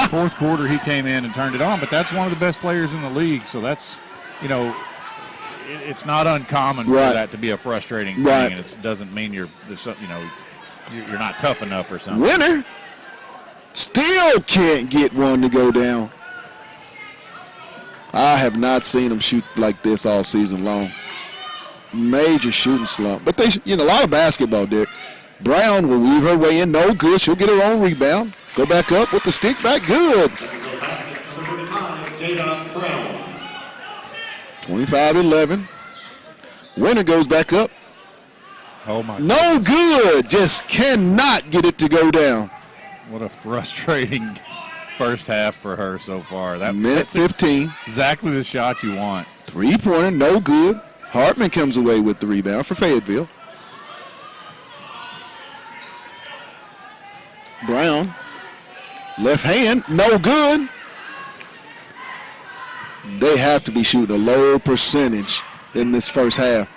Fourth quarter, he came in and turned it on, but that's one of the best players in the league. So that's, it's not uncommon for that to be a frustrating thing, and it doesn't mean you're not tough enough or something. Winner still can't get one to go down. I have not seen them shoot like this all season long. Major shooting slump. But they, a lot of basketball, Derek. Brown will weave her way in. No good. She'll get her own rebound. Go back up with the stick back. Good. 25-11. Winner goes back up. Oh, my No goodness. Good. Just cannot get it to go down. What a frustrating first half for her so far. Minute 15. Exactly the shot you want. Three-pointer, no good. Hartman comes away with the rebound for Fayetteville. Brown, left hand, no good. They have to be shooting a low percentage in this first half.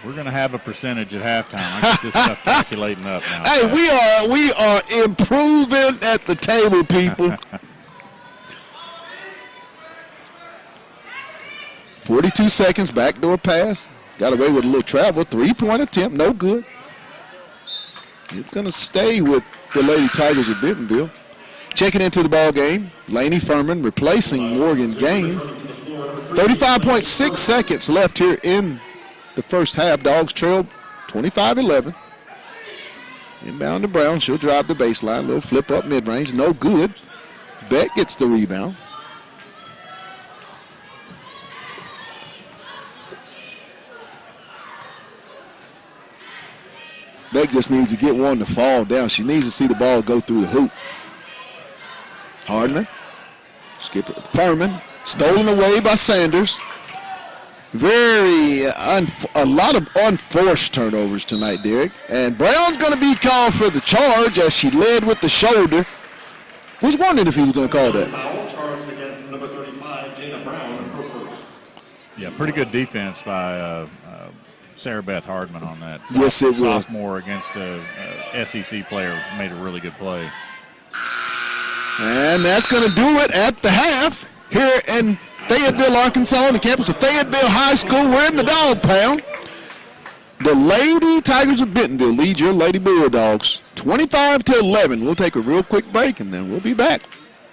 We're going to have a percentage at halftime. I get this stuff calculating up now. Hey, we are improving at the table, people. 42 seconds, backdoor pass. Got away with a little travel. Three-point attempt, no good. It's going to stay with the Lady Tigers of Bentonville. Checking into the ball game, Laney Furman replacing Morgan Gaines. 35.6 seconds left here in the first half. Dogs trail 25-11. Inbound to Brown. She'll drive the baseline. Little flip up mid-range, no good. Beck gets the rebound. Beck just needs to get one to fall down. She needs to see the ball go through the hoop. Hardman, skipper, Furman, stolen away by Sanders. A lot of unforced turnovers tonight, Derek. And Brown's going to be called for the charge as she led with the shoulder. Was wondering if he was going to call that. Yeah, pretty good defense by Sarah Beth Hardman on that. Yes, it was. Sophomore against a SEC player made a really good play. And that's going to do it at the half here in Fayetteville, Arkansas, on the campus of Fayetteville High School. We're in the Dog Pound. The Lady Tigers of Bentonville lead your Lady Bulldogs 25-11. We'll take a real quick break, and then we'll be back.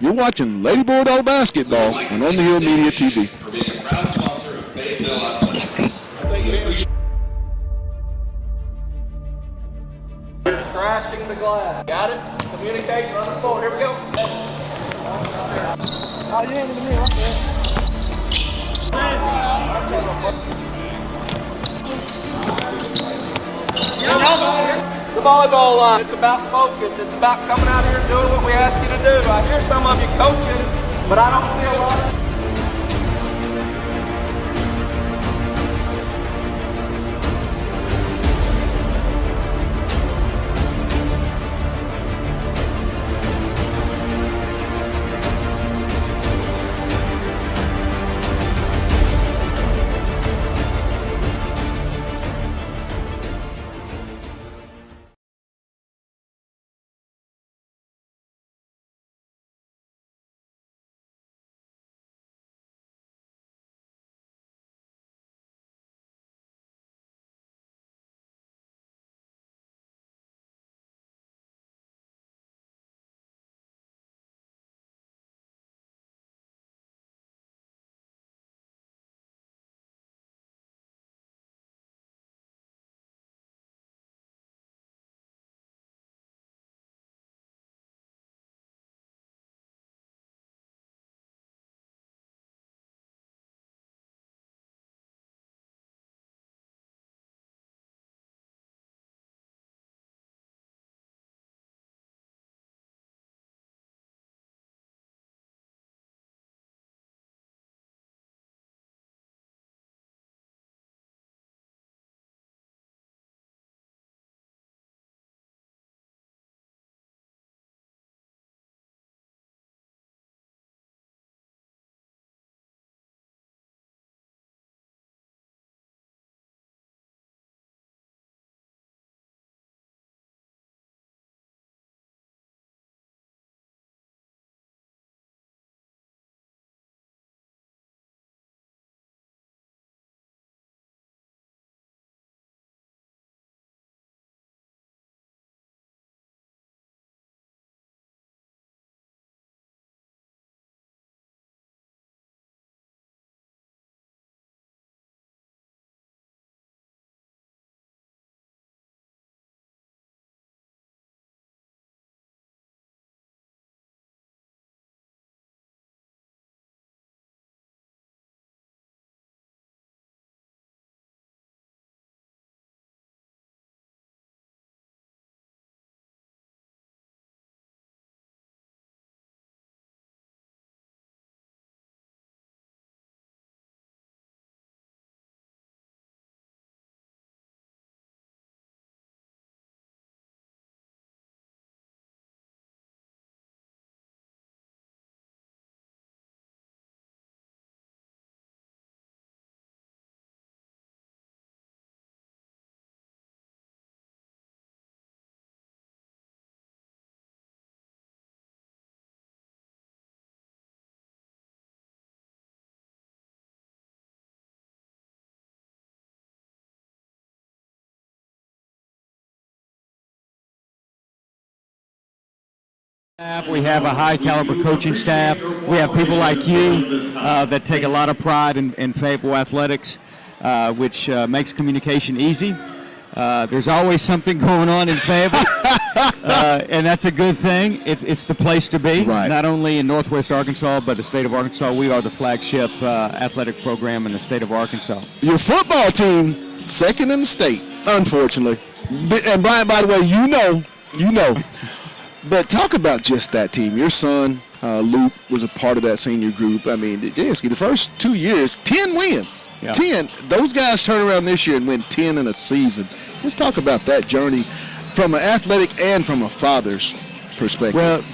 You're watching Lady Bulldog basketball on the Hill Media TV. For being a proud sponsor of Fayetteville Athletics. Crashing the glass. Got it? Communicating on the floor. Here we go. Oh, you handed it to me, right? The volleyball line. It's about focus. It's about coming out here and doing what we ask you to do. I hear some of you coaching, but I don't feel a lot of We have a high-caliber coaching staff. We have people like you that take a lot of pride in Fayetteville athletics, which makes communication easy. There's always something going on in Fayetteville, and that's a good thing. It's the place to be, not only in Northwest Arkansas, but the state of Arkansas. We are the flagship athletic program in the state of Arkansas. Your football team, second in the state, unfortunately. And Brian, by the way, you know. But talk about just that team. Your son, Luke, was a part of that senior group. I mean, Jansky, the first 2 years, 10 wins. Yeah. 10. Those guys turn around this year and win 10 in a season. Just talk about that journey from an athletic and from a father's perspective. Well,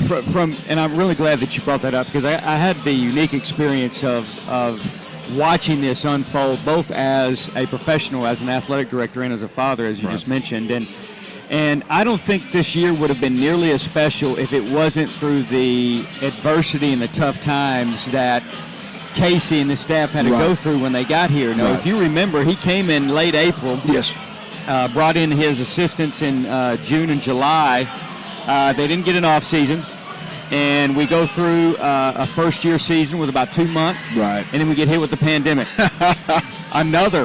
and I'm really glad that you brought that up, because I had the unique experience of watching this unfold, both as a professional, as an athletic director, and as a father, as you just mentioned. And I don't think this year would have been nearly as special if it wasn't through the adversity and the tough times that Casey and the staff had to go through when they got here. Now, if you remember, he came in late April. Yes. Brought in his assistants in June and July. They didn't get an off season. And we go through a first-year season with about 2 months. Right. And then we get hit with the pandemic.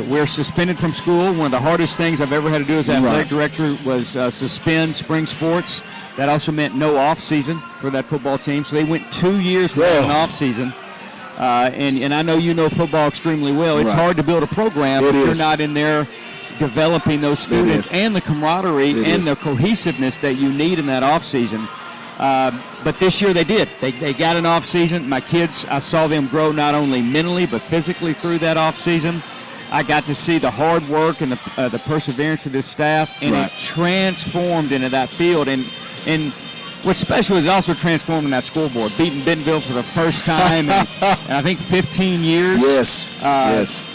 We're suspended from school. One of the hardest things I've ever had to do as athletic director was suspend spring sports. That also meant no off season for that football team. So they went 2 years without an off season. And I know you know football extremely well. It's hard to build a program if you're not in there developing those students and the camaraderie and the cohesiveness that you need in that off season. But this year they did. They got an off season. My kids, I saw them grow not only mentally but physically through that off season. I got to see the hard work and the perseverance of this staff, and it transformed into that field. And what's special is it also transformed in that scoreboard, beating Bentonville for the first time in I think 15 years. Yes.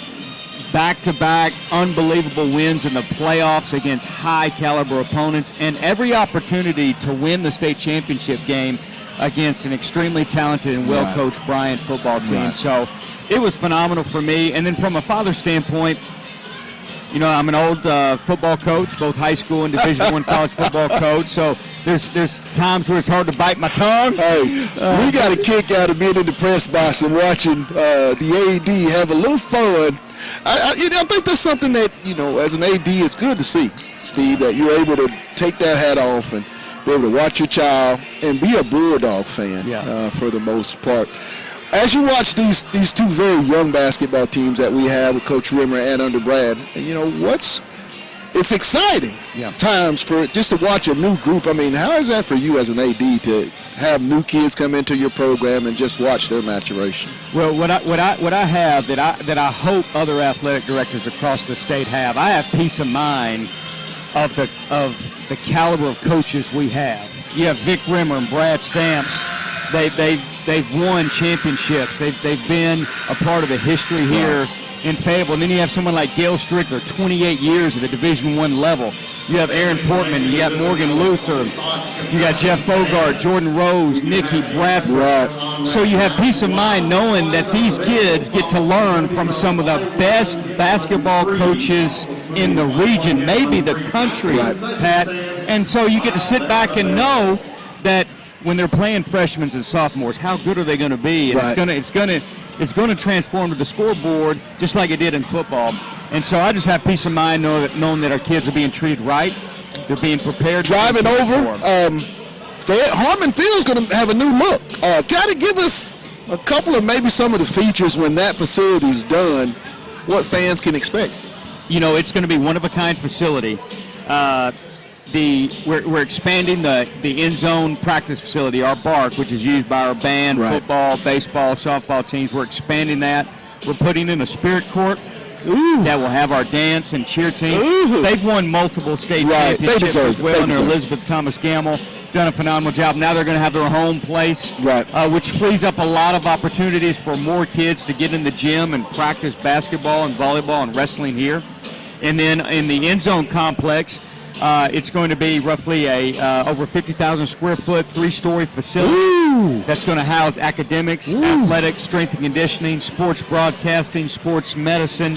Back-to-back unbelievable wins in the playoffs against high-caliber opponents, and every opportunity to win the state championship game against an extremely talented and well-coached Bryant football team. So it was phenomenal for me. And then from a father standpoint, you know, I'm an old football coach, both high school and Division I college football coach. So there's times where it's hard to bite my tongue. Hey, we got a kick out of being in the press box and watching the AD have a little fun. I think that's something that, you know, as an AD, it's good to see, Steve, that you're able to take that hat off and be able to watch your child and be a Bulldog fan for the most part. As you watch these two very young basketball teams that we have with Coach Rimmer and under Brad, and you know it's exciting times for just to watch a new group. I mean, how is that for you as an AD to have new kids come into your program and just watch their maturation? Well, what I have that I hope other athletic directors across the state have, I have peace of mind of the caliber of coaches we have. You have Vic Rimmer and Brad Stamps. They've won championships. They've been a part of the history here in Fayetteville. And then you have someone like Gail Strickler, 28 years at the Division I level. You have Aaron Portman. You got Morgan Luther. You got Jeff Bogart, Jordan Rose, Nikki Bradford. So you have peace of mind knowing that these kids get to learn from some of the best basketball coaches in the region, maybe the country, Pat. And so you get to sit back and know that when they're playing freshmen and sophomores, how good are they going to be? And it's going to transform to the scoreboard just like it did in football. And so I just have peace of mind knowing that our kids are being treated right. They're being prepared. Driving over, Harmon Field's going to have a new look. Kind of give us a couple of maybe some of the features when that facility's done, what fans can expect. You know, it's going to be one-of-a-kind facility. We're expanding the end zone practice facility, our BARC, which is used by our band, football, baseball, softball teams. We're expanding that. We're putting in a spirit court that will have our dance and cheer team. They've won multiple state championships as well under Elizabeth Thomas Gamble. Done a phenomenal job. Now they're going to have their home place, which frees up a lot of opportunities for more kids to get in the gym and practice basketball and volleyball and wrestling here. And then in the end zone complex, it's going to be roughly a over 50,000 square foot, 3-story facility that's going to house academics, athletics, strength and conditioning, sports broadcasting, sports medicine.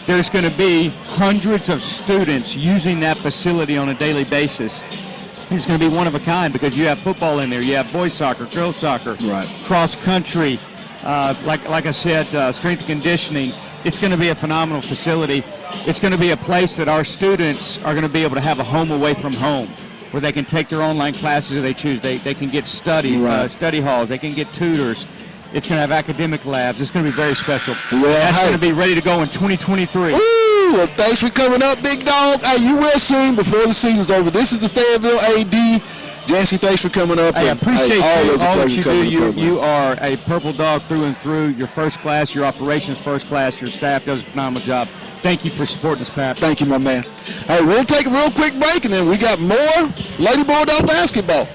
There's going to be hundreds of students using that facility on a daily basis. It's going to be one of a kind because you have football in there. You have boys soccer, girls soccer, Right. cross country. Like I said, strength and conditioning. It's going to be a phenomenal facility. It's going to be a place that our students are going to be able to have a home away from home, where they can take their online classes if they choose. They can get study halls. They can get tutors. It's going to have academic labs. It's going to be very special. Well, that's going to be ready to go in 2023. Ooh, well, thanks for coming up, big dog. Hey, you will soon before the season's over. This is the Fayetteville AD. Jancy, thanks for coming up. I appreciate all that you do. You You are a purple dog through and through. You're first class. Your operations first class. Your staff does a phenomenal job. Thank you for supporting us, Pat. Thank you, my man. Hey, we'll take a real quick break, and then we got more Lady Bulldog basketball.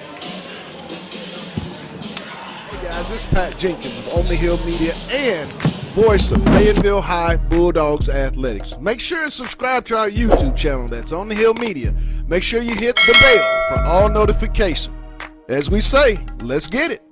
Hey guys, this is Pat Jenkins of On the Hill Media and voice of Fayetteville High Bulldogs Athletics. Make sure and subscribe to our YouTube channel. That's On the Hill Media. Make sure you hit the bell for all notifications. As we say, let's get it.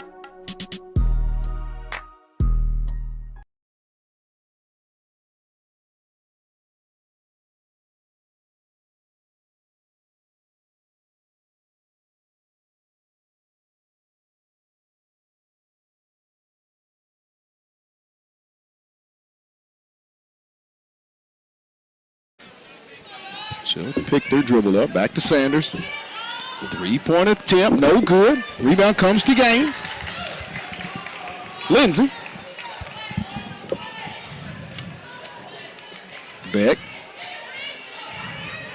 She'll pick their dribble up. Back to Sanders. 3-point attempt, no good. Rebound comes to Gaines. Lindsay. Beck.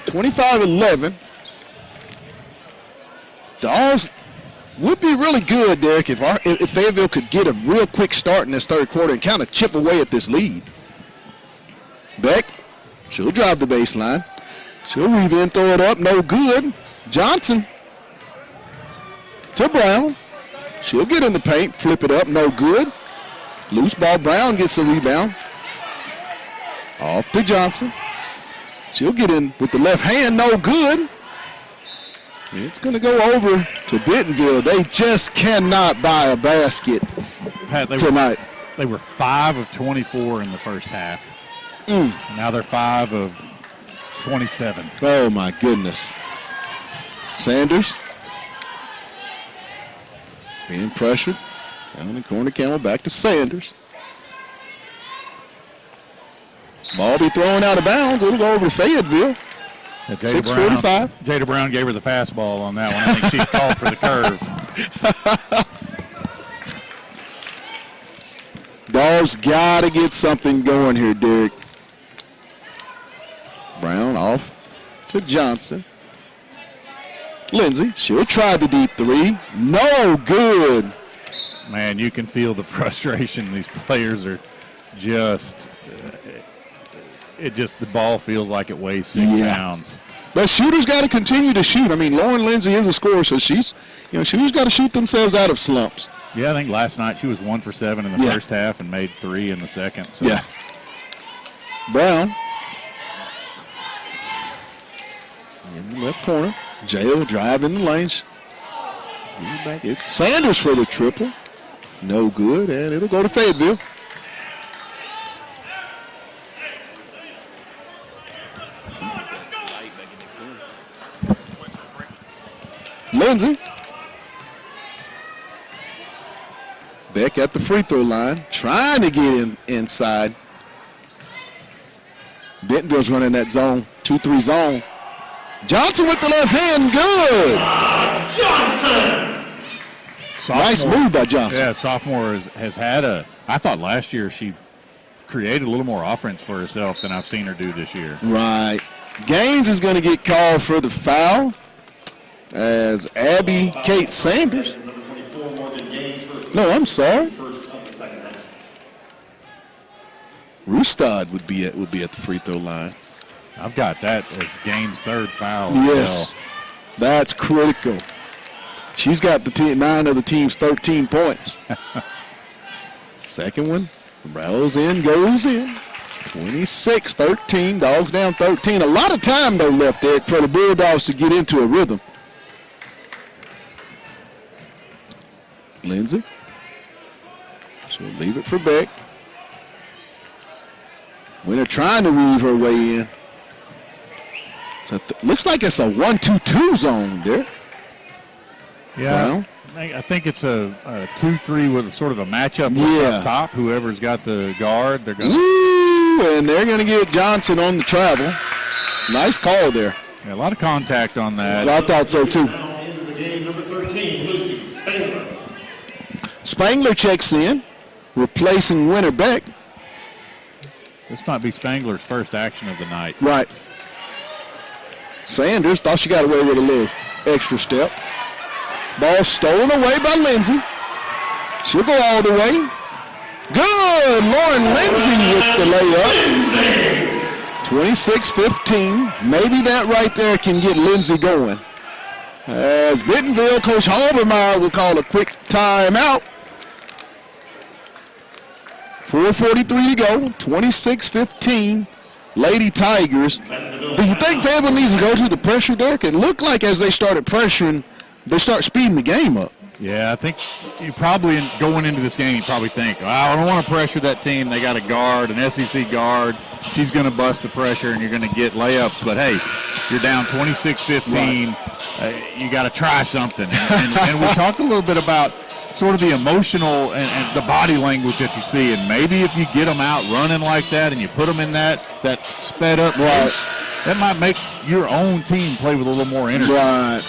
25-11. Dawes would be really good, Derek, if Fayetteville could get a real quick start in this third quarter and kind of chip away at this lead. Beck, she'll drive the baseline. She'll weave in, throw it up, no good. Johnson to Brown. She'll get in the paint, flip it up, no good. Loose ball, Brown gets the rebound. Off to Johnson. She'll get in with the left hand, no good. It's going to go over to Bentonville. They just cannot buy a basket tonight. They were 5 of 24 in the first half. And now they're 5 of 27. Oh, my goodness. Sanders being pressured. Down the corner, Camel back to Sanders. Ball be thrown out of bounds. It'll go over to Fayetteville. 6:45. Jada Brown gave her the fastball on that one. I think she called for the curve. Dogs got to get something going here, Derek. Brown off to Johnson. Lindsay, she'll try the deep three. No good. Man, you can feel the frustration. These players are just, the ball feels like it weighs 6 pounds. But shooters got to continue to shoot. I mean, Lauren Lindsay is a scorer, so shooters got to shoot themselves out of slumps. Yeah, I think last night she was 1 for 7 in the first half and made 3 in the second. So. Yeah. Brown. In the left corner. Jail drive in the lanes. It's Sanders for the triple. No good, and it'll go to Fayetteville. Lindsay. Beck at the free throw line, trying to get inside. Bentonville's running that zone, 2-3 zone. Johnson with the left hand, good. Johnson. Nice move by Johnson. Yeah, sophomore has had I thought last year she created a little more offense for herself than I've seen her do this year. Right. Gaines is going to get called for the foul as Abby Kate Sanders. No, I'm sorry. Rustad would be at the free throw line. I've got that as Gaines' third foul. Yes, that's critical. She's got the 9 of the team's 13 points. Second one, rattles in, goes in. 26-13, Dogs down 13. A lot of time, though, left there for the Bulldogs to get into a rhythm. Lindsay. She'll leave it for Beck. Winner trying to weave her way in. So looks like it's a 1-2-2 zone there. Yeah, I think it's a 2-3 with sort of a matchup up top. Whoever's got the guard, they're going to. Ooh, and they're going to get Johnson on the travel. Nice call there. Yeah, a lot of contact on that. I thought so, too. Spangler checks in, replacing Winter Beck. This might be Spangler's first action of the night. Right. Sanders thought she got away with a little extra step. Ball stolen away by Lindsay. She'll go all the way. Good! Lauren Lindsay with the layup. 26-15. Maybe that right there can get Lindsay going. As Bentonville, Coach Halbermeyer will call a quick timeout. 4:43 to go. 26-15. Lady Tigers. Do you think Fayetteville needs to go to the pressure, Derek? It looked like as they started pressuring, they start speeding the game up. Yeah, I think you probably, going into this game, you probably think, well, I don't want to pressure that team. They got a guard, an SEC guard. She's going to bust the pressure, and you're going to get layups. But, hey, you're down 26-15. Right. You got to try something. And we talked a little bit about sort of the emotional and the body language that you see. And maybe if you get them out running like that and you put them in that sped up pace, that might make your own team play with a little more energy. Right.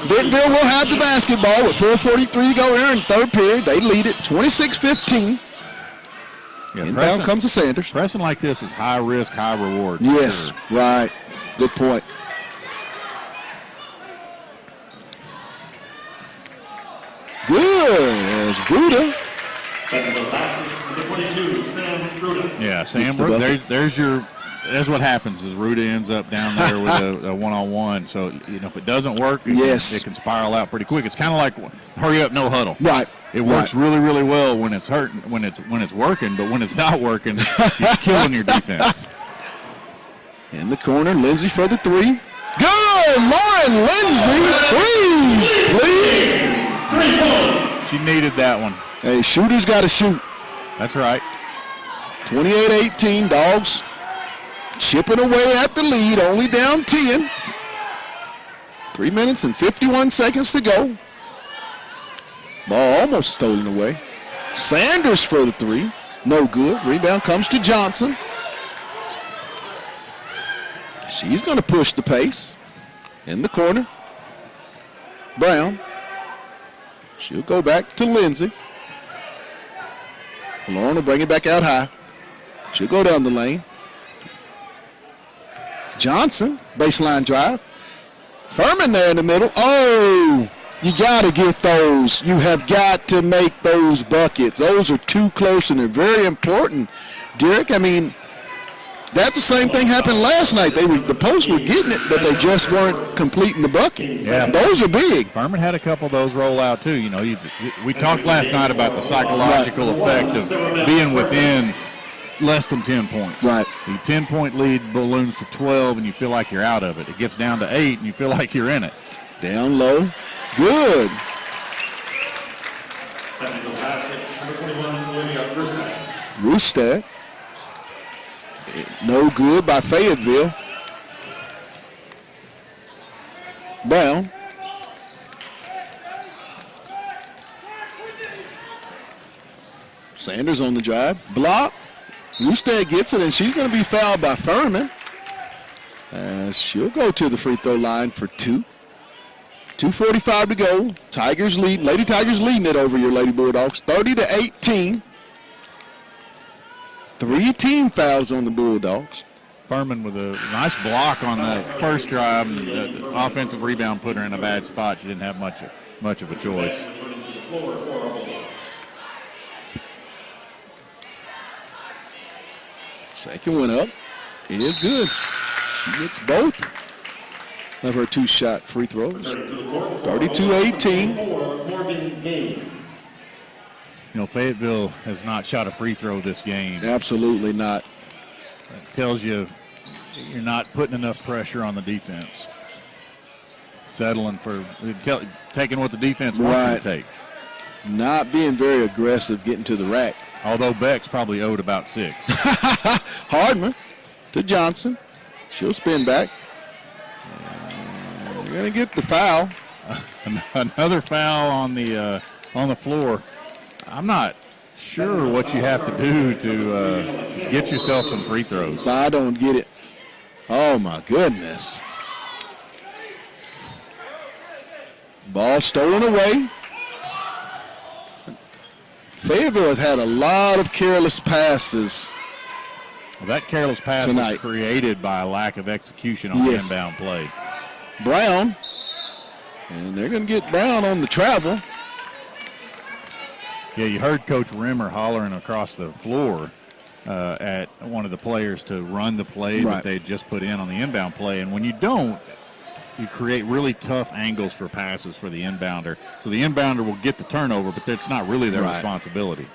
Bentonville will have the basketball with 4:43 to go here in the third period. They lead it 26-15. Yeah, inbound comes to Sanders. Pressing like this is high risk, high reward. Yes, sure. Right. Good point. Good as Bruda. Yeah, Sam Bruda. There's what happens is Ruda ends up down there with a one-on-one. So, if it doesn't work, it can spiral out pretty quick. It's kind of like hurry up, no huddle. Right. It works really, really well when it's hurting, when it's working, but when it's not working, you're killing your defense. In the corner, Lindsay for the three. Good! Lauren Lindsay! Threes, please! 3 points. She needed that one. Hey, shooters got to shoot. That's right. 28-18, Dogs chipping away at the lead, only down 10. 3 minutes and 51 seconds to go. Ball almost stolen away. Sanders for the three. No good. Rebound comes to Johnson. She's going to push the pace. In the corner. Brown. She'll go back to Lindsay. Lauren will bring it back out high. She'll go down the lane. Johnson, baseline drive. Furman there in the middle. Oh, you got to get those. You have got to make those buckets. Those are too close, and they're very important. Derek, I mean, that's the same thing happened last night. The posts were getting it, but they just weren't completing the bucket. Yeah. Those are big. Furman had a couple of those roll out, too. We talked last night about the psychological effect of being within less than 10 points. Right. The 10-point lead balloons to 12, and you feel like you're out of it. It gets down to 8, and you feel like you're in it. Down low. Good. Roostad. No good by Fayetteville. Brown. Sanders on the drive. Block. Roostad gets it, and she's going to be fouled by Furman. She'll go to the free throw line for 2. 2:45 to go. Tigers lead. Lady Tigers leading it over your Lady Bulldogs. 30-18. 3 team fouls on the Bulldogs. Furman with a nice block on the first drive. The offensive rebound put her in a bad spot. She didn't have much of a choice. Second one up. It is good. She gets both of her 2-shot free throws. 32-18. Fayetteville has not shot a free throw this game. Absolutely not. That tells you you're not putting enough pressure on the defense. Settling for taking what the defense wants you to take. Not being very aggressive, getting to the rack. Although Beck's probably owed about 6. Hardman to Johnson. She'll spin back. They're going to get the foul. Another foul on the floor. I'm not sure what you have to do to get yourself some free throws. I don't get it. Oh, my goodness. Ball stolen away. Fayetteville has had a lot of careless passes. Well, that careless pass tonight was created by a lack of execution on the inbound play. Brown. And they're going to get Brown on the travel. Yeah, you heard Coach Rimmer hollering across the floor at one of the players to run the play that they just put in on the inbound play. And when you don't, you create really tough angles for passes for the inbounder. So the inbounder will get the turnover, but that's not really their responsibility.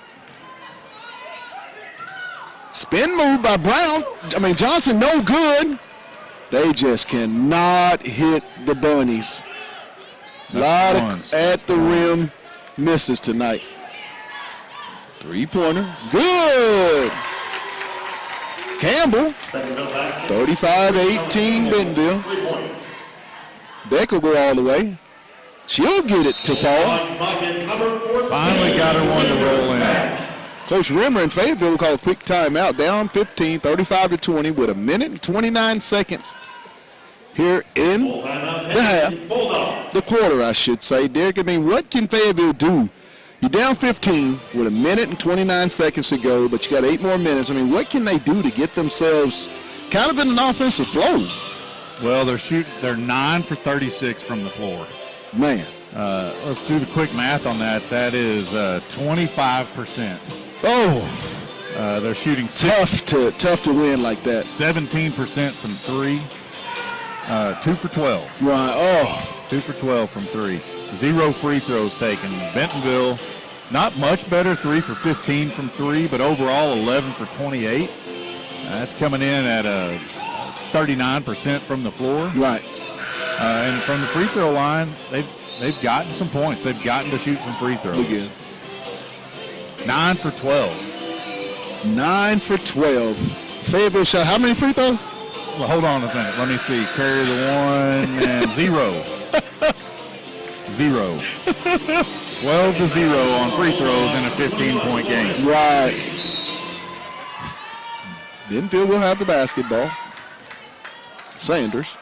Spin move by Brown. Johnson, no good. They just cannot hit the bunnies. A lot of at the rim misses tonight. Three-pointer. Good. Campbell. 35-18 Bentonville. Beck will go all the way. She'll get it to fall. Finally got her one to roll in. Coach Rimmer in Fayetteville will call a quick timeout. Down 15, 35-20 with 1 minute and 29 seconds here in the half. The quarter, I should say. Derek, what can Fayetteville do? You're down 15 with 1 minute and 29 seconds to go, but you got 8 more minutes. What can they do to get themselves kind of in an offensive flow? Well, they're 9 for 36 from the floor. Man. Let's do the quick math on that. That is 25%. Oh. They're shooting tough to win like that. 17% from 3. 2 for 12. Right. Oh. 2 for 12 from 3. 0 free throws taken. Bentonville, not much better. 3 for 15 from 3, but overall 11 for 28. That's coming in at 39% from the floor. Right. And from the free throw line, they've gotten some points. They've gotten to shoot some free throws. Again. 9 for 12. 9 for 12. Fayetteville shot how many free throws? Well, hold on a minute. Let me see. Carry the 1 and 0. 0. 12 to 0 on free throws in a 15-point game. Right. Bentonville will have the basketball. Sanders.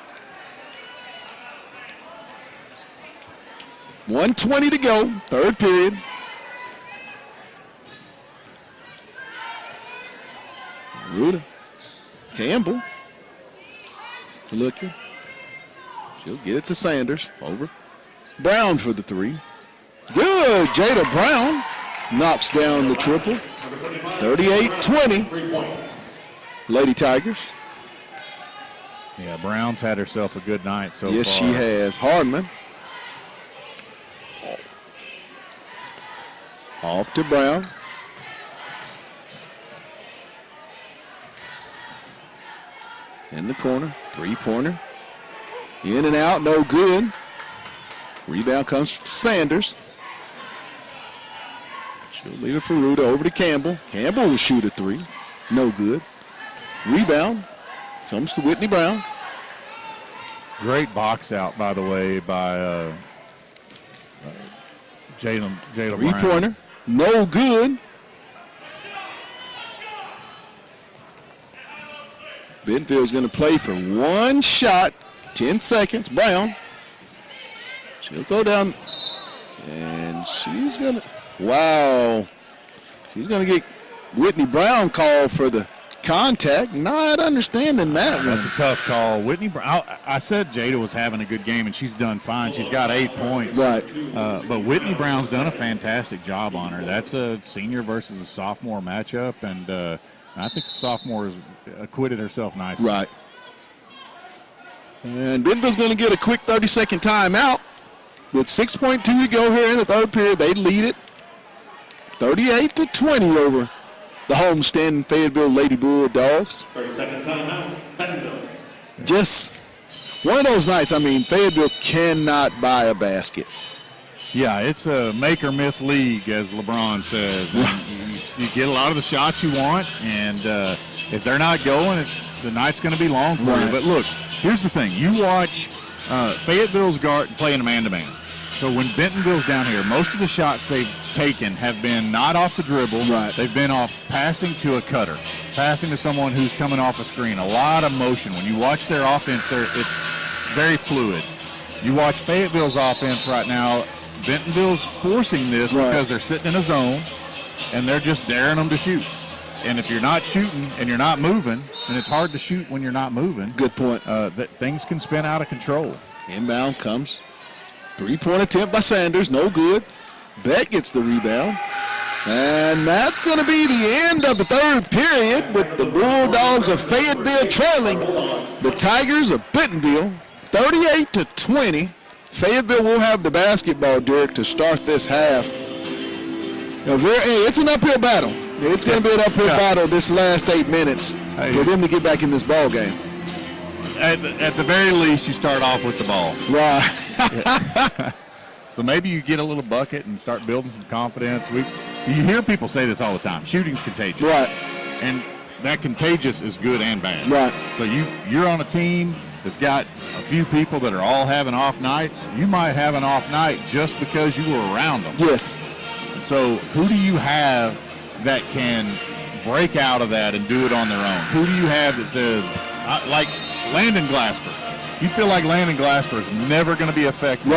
1:20 to go, third period. Ruda. Campbell. Looking. She'll get it to Sanders. Over. Brown for the 3. Good. Jada Brown knocks down the triple. 38-20. Lady Tigers. Yeah, Brown's had herself a good night so far. Yes, she has. Hardman. Off to Brown. In the corner. Three-pointer. In and out. No good. Rebound comes to Sanders. She'll leave it for Ruda. Over to Campbell. Campbell will shoot a 3. No good. Rebound comes to Whitney Brown. Great box out, by the way, by Jalen Brown. Three-pointer. No good. Bentonville's going to play for 1 shot. 10 seconds. Brown. She'll go down. And she's going to. Wow. She's going to get Whitney Brown called for the contact. Not understanding that one. That's a tough call. Whitney Brown, I said Jada was having a good game, and she's done fine. She's got 8 points. Right. But Whitney Brown's done a fantastic job on her. That's a senior versus a sophomore matchup, and I think the sophomore has acquitted herself nicely. Right. And Bentonville's going to get a quick 30-second timeout. With 6.2 to go here in the third period, they lead it 38-20 over the homestand Fayetteville Lady Bulldogs. 30-second timeout. Bentonville. Just one of those nights, Fayetteville cannot buy a basket. Yeah, it's a make or miss league, as LeBron says. You get a lot of the shots you want, and if they're not going, the night's going to be long for you. But look, here's the thing. You watch Fayetteville's guard playing a man-to-man. So when Bentonville's down here, most of the shots they've taken have been not off the dribble. Right. They've been off passing to a cutter, passing to someone who's coming off a screen. A lot of motion. When you watch their offense, it's very fluid. You watch Fayetteville's offense right now, Bentonville's forcing this because they're sitting in a zone, and they're just daring them to shoot. And if you're not shooting and you're not moving, and it's hard to shoot when you're not moving. Good point. Things can spin out of control. Inbound comes. 3-point attempt by Sanders, no good. Beck gets the rebound. And that's going to be the end of the third period with the Bulldogs of Fayetteville trailing the Tigers of Bentonville 38-20. Fayetteville will have the basketball, Derek, to start this half. Now, it's an uphill battle. It's going to be an uphill battle this last 8 minutes for them to get back in this ball game. At the very least, you start off with the ball. Right. So maybe you get a little bucket and start building some confidence. You hear people say this all the time. Shooting's contagious. Right. And that contagious is good and bad. Right. So you're on a team that's got a few people that are all having off nights. You might have an off night just because you were around them. Yes. So who do you have that can break out of that and do it on their own? Who do you have that says, like Landon Glasper? You feel like Landon Glasper is never going to be affected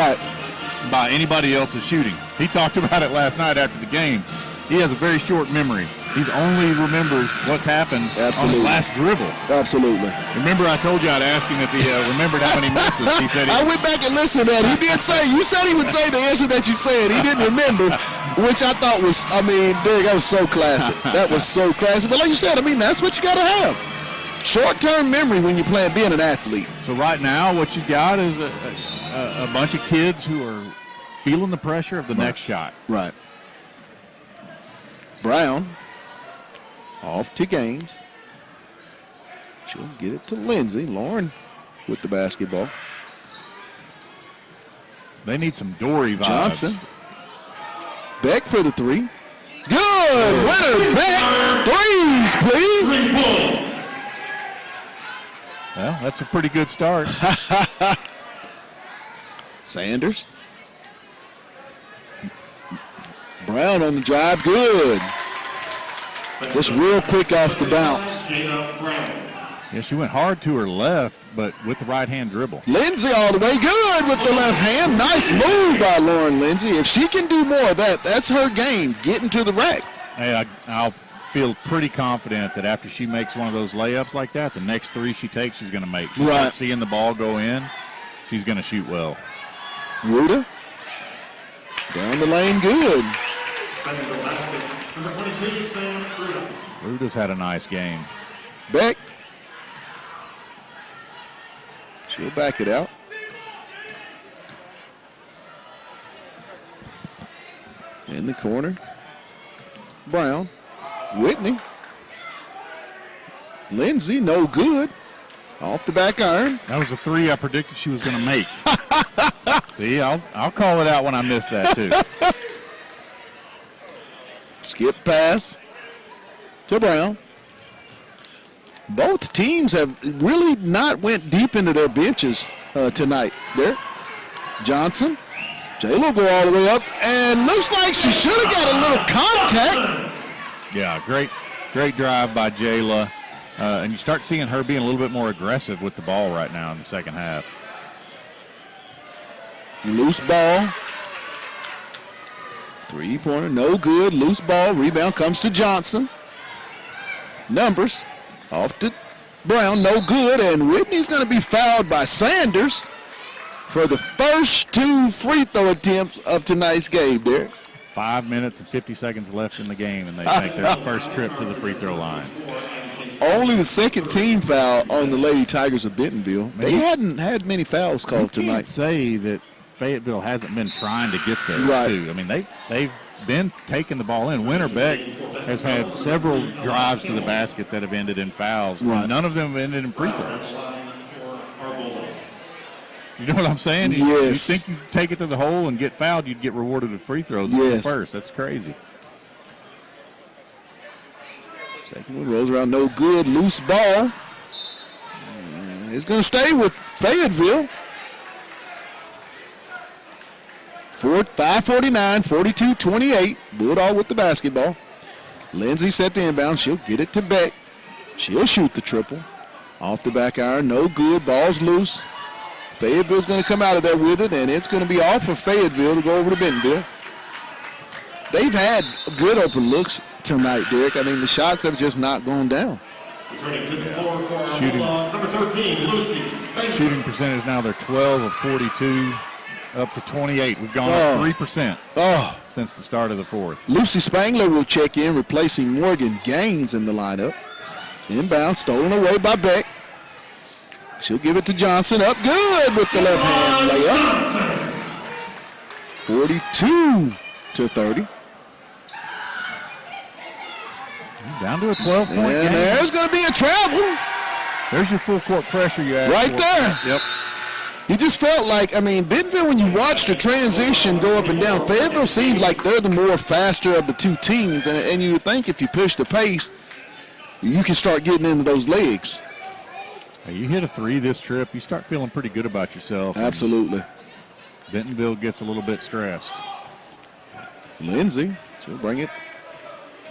by anybody else's shooting. He talked about it last night after the game. He has a very short memory. He only remembers what's happened on his last dribble. Absolutely. Remember I told you I'd ask him if he remembered how many misses. He said I went back and listened to that. He did say, you said he would say the answer that you said. He didn't remember, which I thought was, Derek, that was so classic. That was so classic. But like you said, that's what you got to have. Short-term memory when you're being an athlete. So right now what you got is a bunch of kids who are feeling the pressure of the next shot. Right. Brown off to Gaines. She'll get it to Lindsay. Lauren with the basketball. They need some Dory vibes. Johnson. Beck for the three. Good. Winner Beck. Threes, please. Well, that's a pretty good start. Sanders. Brown on the drive. Good. Just real quick off the bounce. Yeah, she went hard to her left, but with the right-hand dribble. Lindsay all the way. Good with the left hand. Nice move by Lauren Lindsay. If she can do more of that, that's her game, getting to the rack. Hey, I'll feel pretty confident that after she makes one of those layups like that, the next three she takes, she's going to make. She's right. Seeing the ball go in, she's going to shoot well. Ruda. Down the lane, good. Ruda's had a nice game. Beck. She'll back it out. In the corner. Brown. Whitney. Lindsay, no good. Off the back iron. That was a three I predicted she was going to make. See, I'll call it out when I miss that, too. Skip pass to Brown. Both teams have really not went deep into their benches tonight. There. Johnson. J-Lo go all the way up, and looks like she should have got a little contact. Yeah, great drive by J-Lo. And you start seeing her being a little bit more aggressive with the ball right now in the second half. Loose ball. Three-pointer, no good. Loose ball. Rebound comes to Johnson. Numbers. Off to Brown, no good. And Whitney's going to be fouled by Sanders for the first two free throw attempts of tonight's game, Derek. 5 minutes and 50 seconds left in the game, and they make their first trip to the free throw line. Only the second team foul on the Lady Tigers of Bentonville. They hadn't had many fouls called tonight. You can't say that Fayetteville hasn't been trying to get there, right. too. I mean, they've been taking the ball in. Winter Beck has had several drives to the basket that have ended in fouls. Right. None of them have ended in free throws. You know what I'm saying? Yes. You think you take it to the hole and get fouled, you'd get rewarded with free throws first. That's crazy. Second one rolls around, no good. Loose ball. It's going to stay with Fayetteville. 5:49, 42-28. Bulldog with the basketball. Lindsay set the inbound. She'll get it to Beck. She'll shoot the triple. Off the back iron, no good. Ball's loose. Fayetteville's going to come out of there with it, and it's going to be off for Fayetteville to go over to Bentonville. They've had good open looks tonight, Derek. I mean, the shots have just not gone down. Returning to the floor for Shooting. number 13, Lucy Spangler. Shooting percentage now, they're 12 of 42, up to 28. We've gone up 3% since the start of the fourth. Lucy Spangler will check in, replacing Morgan Gaines in the lineup. Inbound, stolen away by Beck. She'll give it to Johnson. Up good with the left hand layup. 42-30. Down to a 12-point game. And there's going to be a travel. There's your full court pressure you asked Right for. there. Yep. You just felt like, I mean, Bentonville, when you watch the transition go up and down, Fayetteville seems like they're the more faster of the two teams. And you would think if you push the pace, you can start getting into those legs. Hey, you hit a three this trip, you start feeling pretty good about yourself. Absolutely. Bentonville gets a little bit stressed. Lindsay, she'll bring it.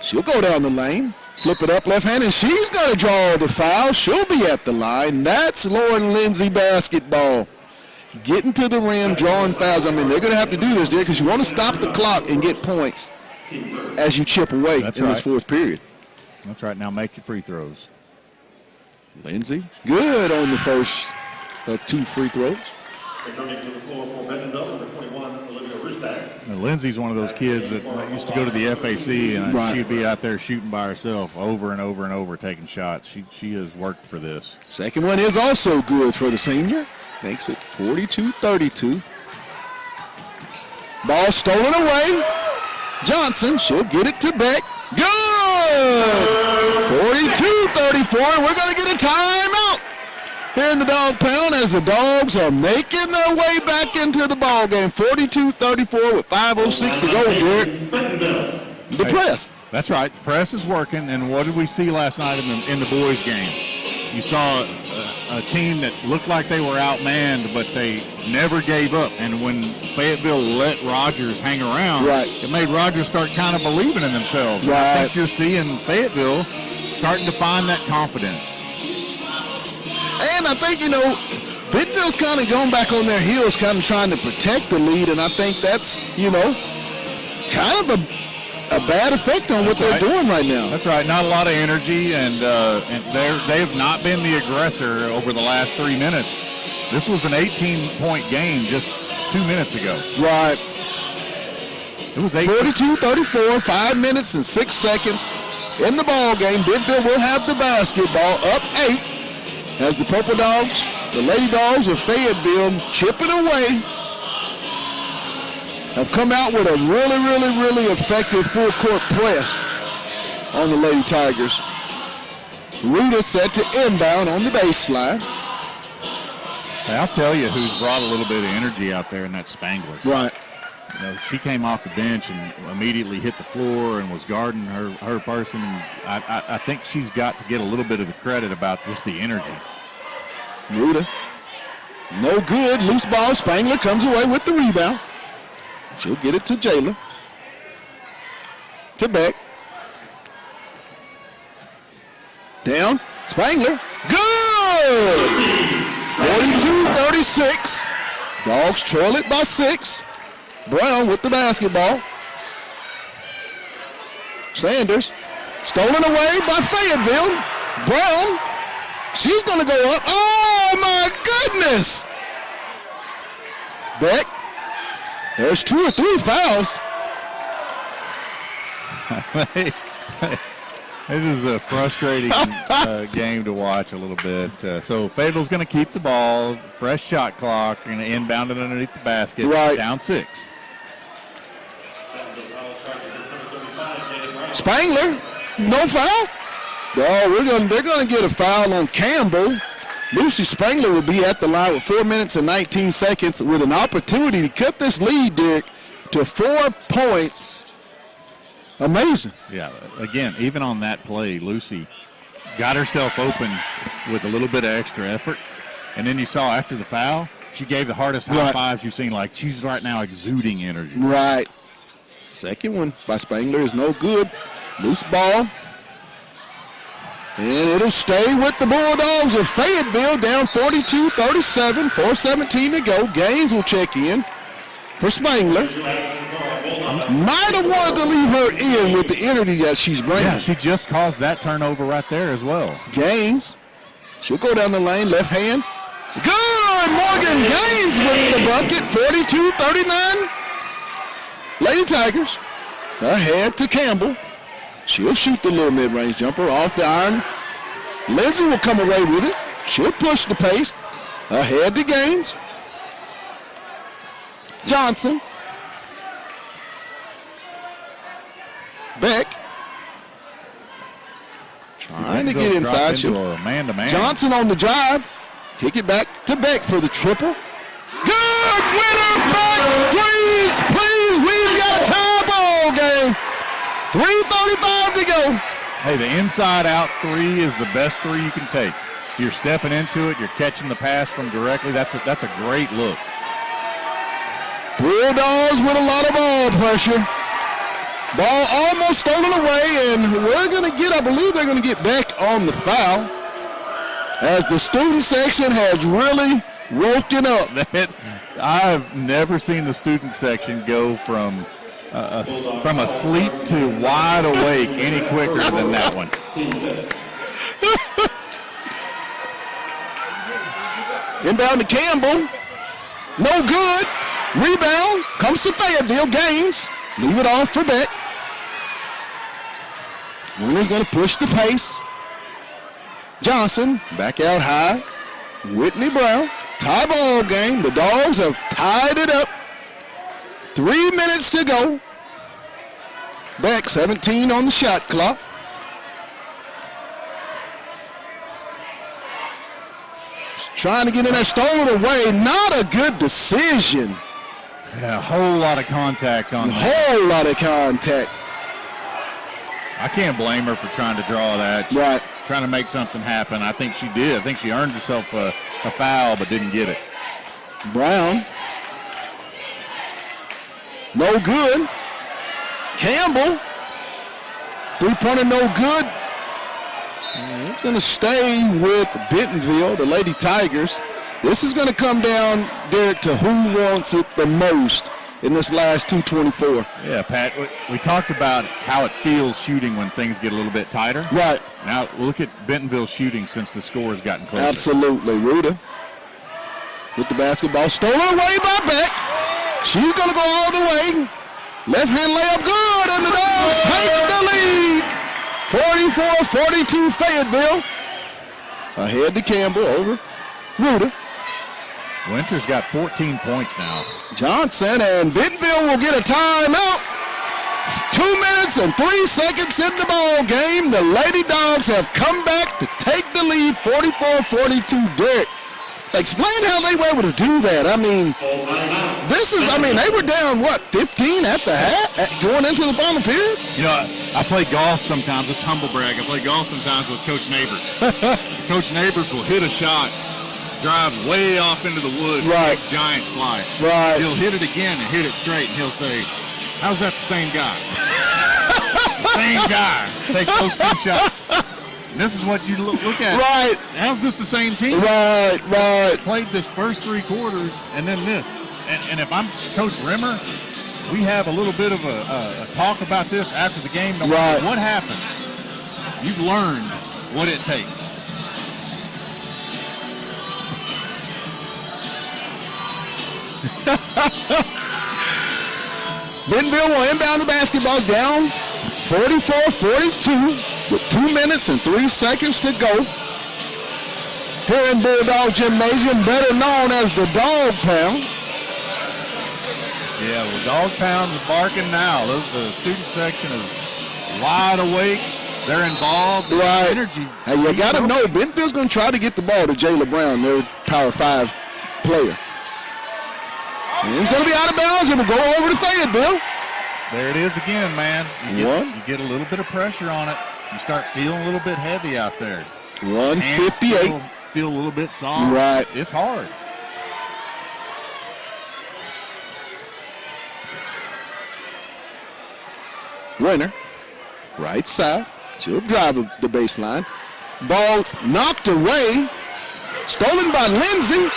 She'll go down the lane, flip it up left hand, and she's going to draw the foul. She'll be at the line. That's Lauren Lindsay basketball. Getting to the rim, drawing fouls. I mean, they're going to have to do this there because you want to stop the clock and get points as you chip away this fourth period. That's right. Now make your free throws. Lindsay, good on the first of two free throws. Returning to the floor for Bentonville, number 21, Olivia Rustak. Now, Lindsay's one of those kids that used to go to the FAC, and she'd be out there shooting by herself over and over and over, taking shots. She has worked for this. Second one is also good for the senior. Makes it 42-32. Ball stolen away. Johnson, she'll get it to Beck. Good! 42-34, and we're going to get a timeout here in the dog pound as the Dogs are making their way back into the ball game. 42-34 with 5:06 to go, Derek. The press. That's right. The press is working, and what did we see last night in the boys' game? You saw a team that looked like they were outmanned, but they never gave up. And when Fayetteville let Rogers hang around, it made Rogers start kind of believing in themselves. Right. I think you're seeing Fayetteville starting to find that confidence. And I think, Bentonville's kind of going back on their heels, kind of trying to protect the lead, and I think that's, kind of a bad effect on what they're doing right now. That's right. Not a lot of energy, and they have not been the aggressor over the last 3 minutes. This was an 18-point game just 2 minutes ago. Right. It was 42-34, 5 minutes and 6 seconds in the ball game. Bentonville will have the basketball up 8 as the Purple Dogs, the Lady Dogs of Fayetteville, chipping away, have come out with a really, really, really effective full-court press on the Lady Tigers. Ruta set to inbound on the baseline. Hey, I'll tell you who's brought a little bit of energy out there, and that's Spangler. Right. She came off the bench and immediately hit the floor and was guarding her person. I think she's got to get a little bit of the credit about just the energy. Ruta, no good. Loose ball. Spangler comes away with the rebound. She'll get it to Jayla. To Beck. Down. Spangler. Good! 42-36. Dogs trail it by 6. Brown with the basketball. Sanders. Stolen away by Fayetteville. Brown. She's going to go up. Oh, my goodness! Beck. There's 2 or 3 fouls. This is a frustrating game to watch a little bit. So Fayetteville's going to keep the ball, fresh shot clock, and inbound it underneath the basket, down 6. Spangler, no foul? No, they're going to get a foul on Campbell. Lucy Spangler will be at the line with 4 minutes and 19 seconds with an opportunity to cut this lead, Dick, to 4 points. Amazing. Yeah, again, even on that play, Lucy got herself open with a little bit of extra effort. And then you saw after the foul, she gave the hardest high fives you've seen. Like, she's right now exuding energy. Right. Second one by Spangler is no good. Loose ball. And it'll stay with the Bulldogs of Fayetteville, down 42-37, 4:17 to go. Gaines will check in for Spangler. Might have wanted to leave her in with the energy that she's bringing. Yeah, she just caused that turnover right there as well. Gaines, she'll go down the lane, left hand. Good! Morgan Gaines with the bucket, 42-39. Lady Tigers ahead to Campbell. She'll shoot the little mid-range jumper off the iron. Lindsay will come away with it. She'll push the pace. Ahead to Gaines. Johnson. Beck. Trying to get inside. Man-to-man. Johnson on the drive. Kick it back to Beck for the triple. Good! Winner back! Please, please, we've got a tie ball game. 3:35 to go. Hey, the inside-out three is the best three you can take. You're stepping into it. You're catching the pass from directly. That's a great look. Bulldogs with a lot of ball pressure. Ball almost stolen away, and we're going to get, I believe they're going to get back on the foul as the student section has really woken up. I've never seen the student section go from asleep to wide awake any quicker than that one. Inbound to Campbell. No good. Rebound comes to Fayetteville. Gaines. Leave it off for Beck. Winner's going to push the pace. Johnson back out high. Whitney Brown. Tie ball game. The Dogs have tied it up. 3 minutes to go. Beck, 17 on the shot clock. Trying to get in there, stolen away. Not a good decision. Yeah, a whole lot of contact on that. A whole lot of contact. I can't blame her for trying to draw that. Right. Trying to make something happen. I think she did. I think she earned herself a foul but didn't get it. Brown. No good. Campbell. Three-pointer no good. And it's going to stay with Bentonville, the Lady Tigers. This is going to come down, Derek, to who wants it the most in this last 2:24. Yeah, Pat, we talked about how it feels shooting when things get a little bit tighter. Right. Now, look at Bentonville shooting since the score has gotten closer. Absolutely. Ruda with the basketball. Stolen away by Beck. She's going to go all the way. Left hand layup good, and the Dogs take the lead. 44-42 Fayetteville. Ahead to Campbell over Ruda. Winter's got 14 points now. Johnson and Bentonville will get a timeout. 2 minutes and 3 seconds in the ball game. The Lady Dogs have come back to take the lead, 44-42. Derek, explain how they were able to do that. I mean, they were down, 15 at the half, going into the final period? You know, I play golf sometimes. It's humble brag. I play golf sometimes with Coach Neighbors. Coach Neighbors will hit a shot, drive way off into the woods, right. Giant slice. Right. He'll hit it again and hit it straight, and he'll say, how's that the same guy? Same guy. Take those 2 shots. And this is what you look at. Right. How's this the same team? Right. Played this first 3 quarters and then this. And if I'm Coach Rimmer, we have a little bit of a talk about this after the game. No matter what happens, you've learned what it takes. Bentonville will inbound the basketball down 44-42 with 2 minutes and 3 seconds to go. Here in Bulldog Gymnasium, better known as the Dog Pound. Yeah, well, Dog Pound is barking now. The student section is wide awake. They're involved. Right. Energy. Hey, you got to know, Bentonville's going to try to get the ball to Jayla Brown, their Power 5 player. And he's going to be out of bounds and will go over to Fayetteville. There it is again, man. You get a little bit of pressure on it. You start feeling a little bit heavy out there. 158. Feel a little bit soft. Right. It's hard. Winner, right side. She'll drive the baseline. Ball knocked away, stolen by Lindsay,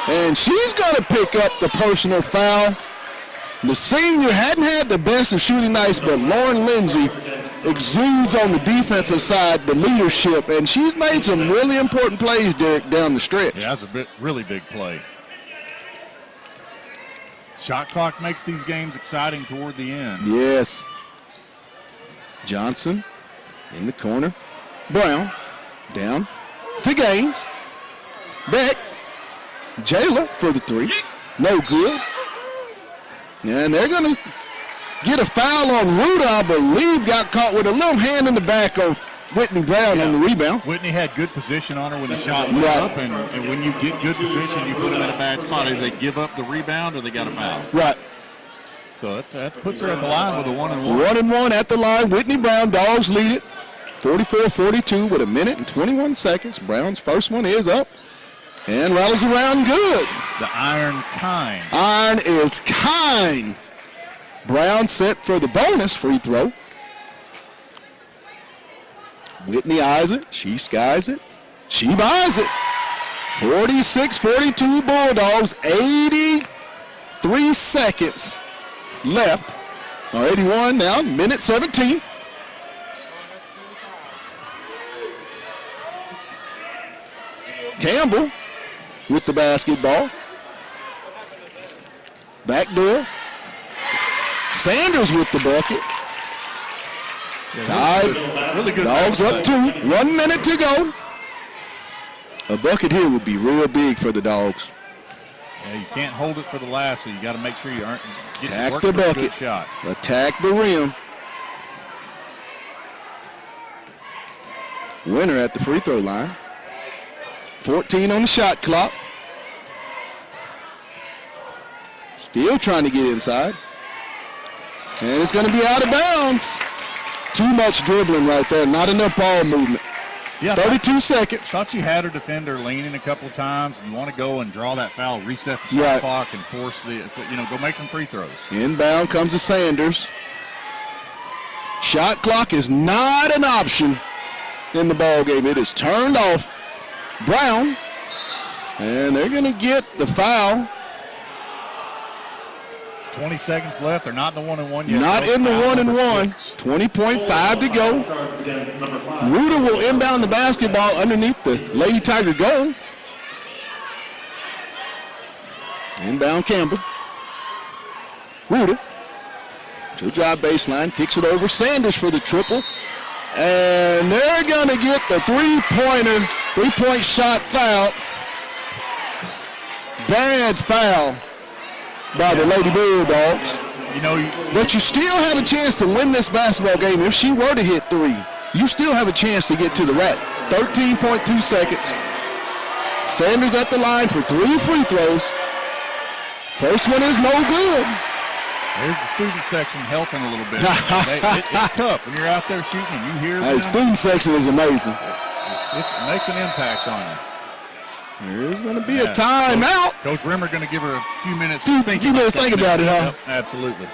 and she's going to pick up the personal foul. The senior hadn't had the best of shooting nights, but Lauren Lindsay exudes on the defensive side the leadership, and she's made some really important plays, Derek, down the stretch. Yeah, that's a really big play. Shot clock makes these games exciting toward the end. Yes. Johnson in the corner. Brown down to Gaines. Beck. Jayla for the three. No good. And they're going to get a foul on Ruda, I believe, got caught with a little hand in the back of Whitney Brown on the rebound. Whitney had good position on her when the shot went up, and when you get good position, you put them in a bad spot. Either they give up the rebound or they got a foul. Right. So that puts her at the line with a 1-and-1. 1-and-1 at the line. Whitney Brown, Dogs lead it 44-42 with 1:21. Brown's first one is up and rallies around good. The iron kind. Iron is kind. Brown set for the bonus free throw. Whitney eyes it. She skies it. She buys it. 46-42 Bulldogs. 83 seconds left. Or 81 now. Minute 17. Campbell with the basketball. Back door. Sanders with the bucket. Tied. Really good. Dogs up 2. 1 minute to go. A bucket here would be real big for the Dogs. Yeah, you can't hold it for the last, so you got to make sure you get Attack to work the for a bucket. good shot. Attack the rim. Winner at the free throw line. 14 on the shot clock. Still trying to get inside. And it's going to be out of bounds. Too much dribbling right there. Not enough ball movement. Yeah, 32 seconds. Thought you had her defender leaning a couple of times. You want to go and draw that foul, reset the shot clock, and force go make some free throws. Inbound comes to Sanders. Shot clock is not an option in the ball game. It is turned off. Brown, and they're going to get the foul. 20 seconds left. They're not in the 1-and-1 yet. Not in the 1-and-1. 20.5 to go. Ruda will inbound the basketball underneath the Lady Tiger goal. Inbound Campbell. Ruda. She'll drive baseline, kicks it over. Sanders for the triple. And they're going to get the three-point shot foul. Bad foul by the Lady Bulldogs. But you still have a chance to win this basketball game. If she were to hit 3, you still have a chance to get to the rack. 13.2 seconds. Sanders at the line for 3 free throws. First one is no good. There's the student section helping a little bit. It's tough when you're out there shooting and you hear them. The student section is amazing. It makes an impact on you. There's going to be a timeout. Coach Rimmer going to give her a few minutes to think about it, huh? Yep, absolutely.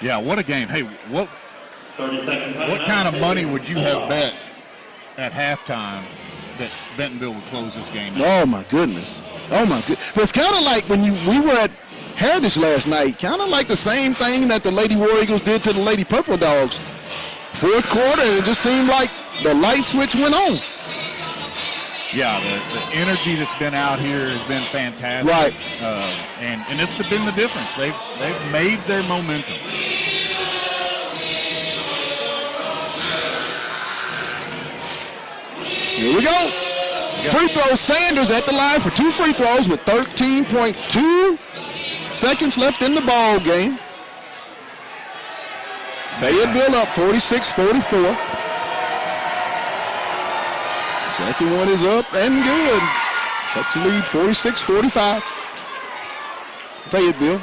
Yeah, what a game. Hey, what kind of money would you have bet at halftime that Bentonville would close this game? Oh, my goodness. Oh, my goodness. But it's kind of like when we were at Heritage last night, kind of like the same thing that the Lady War Eagles did to the Lady Purple Dogs. Fourth quarter, it just seemed like the light switch went on. Yeah, the energy that's been out here has been fantastic. Right. And it's been the difference. They've made their momentum. Here we go. Free throw, Sanders at the line for 2 free throws with 13.2 seconds left in the ball game. Fayetteville up 46-44. Second one is up and good. That's the lead, 46-45. Fayetteville.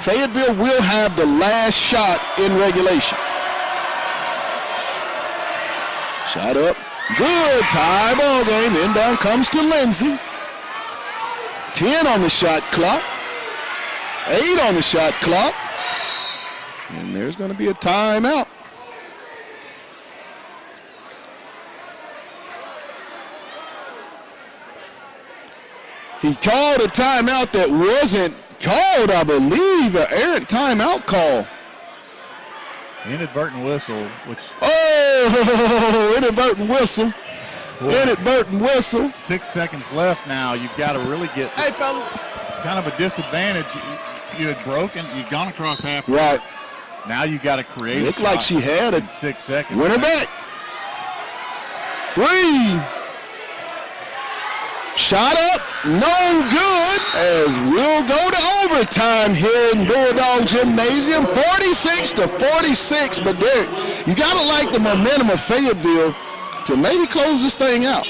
Fayetteville will have the last shot in regulation. Shot up. Good. Tie ball game. Inbound comes to Lindsay. 10 on the shot clock. 8 on the shot clock. And there's going to be a timeout. He called a timeout that wasn't called, I believe, an errant timeout call. Inadvertent whistle, which. Oh, inadvertent whistle. Inadvertent whistle. 6 seconds left now. You've got to really get. Hey, fella. It's kind of a disadvantage. You had broken. You'd gone across half. Right. Now you got to create. Looked like she had in a 6 seconds. Winner back. 3. Shot up, no good, as we'll go to overtime here in Bulldog Gymnasium, 46-46. But Derek, you gotta like the momentum of Fayetteville to maybe close this thing out.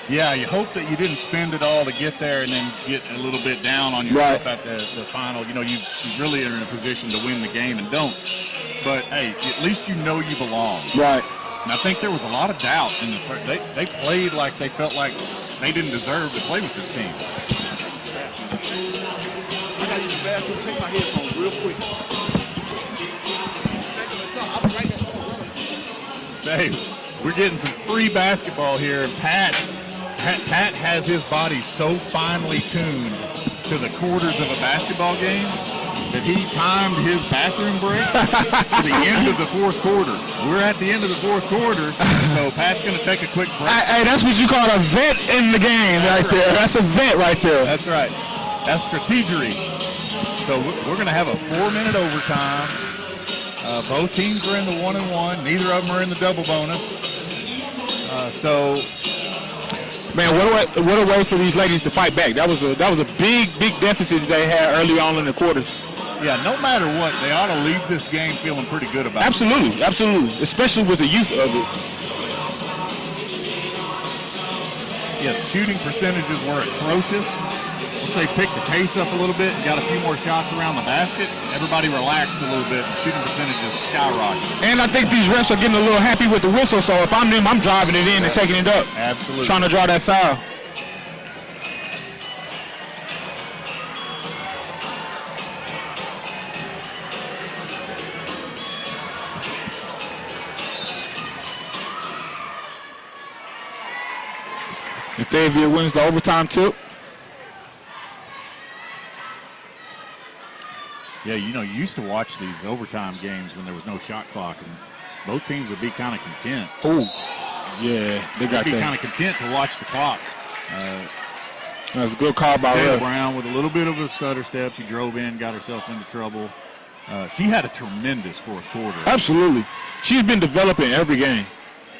Yeah, you hope that you didn't spend it all to get there and then get a little bit down on yourself at the final. You know, you really are in a position to win the game and don't. But hey, at least you know you belong. Right. And I think there was a lot of doubt in the first. They played like they felt like they didn't deserve to play with this team. I got to use the bathroom. Take my headphones real quick. Hey, we're getting some free basketball here. Pat has his body so finely tuned to the quarters of a basketball game that he timed his bathroom break to the end of the fourth quarter. We're at the end of the fourth quarter, so Pat's going to take a quick break. Hey, that's what you call a vet in the game right there. That's a vet right there. That's right. That's strategery. So we're going to have a 4-minute overtime. Both teams are in the 1-1. Neither of them are in the double bonus. Man, what a way for these ladies to fight back. That was a big deficit they had early on in the quarters. Yeah, no matter what, they ought to leave this game feeling pretty good about it. Absolutely, especially with the youth of it. Yeah, the shooting percentages were atrocious. Once they picked the pace up a little bit and got a few more shots around the basket, everybody relaxed a little bit. The shooting percentages skyrocketed. And I think these refs are getting a little happy with the whistle, so if I'm them, I'm driving it in and taking it up. Absolutely. Trying to draw that foul. If Fayetteville wins the overtime tip. Yeah, you know, you used to watch these overtime games when there was no shot clock, and both teams would be kind of content. Oh, yeah, they got They'd be that. kind of content to watch the clock. That was a good call by Jada Ref. Brown with a little bit of a stutter step. She drove in, got herself into trouble. She had a tremendous fourth quarter. Absolutely. She's been developing every game.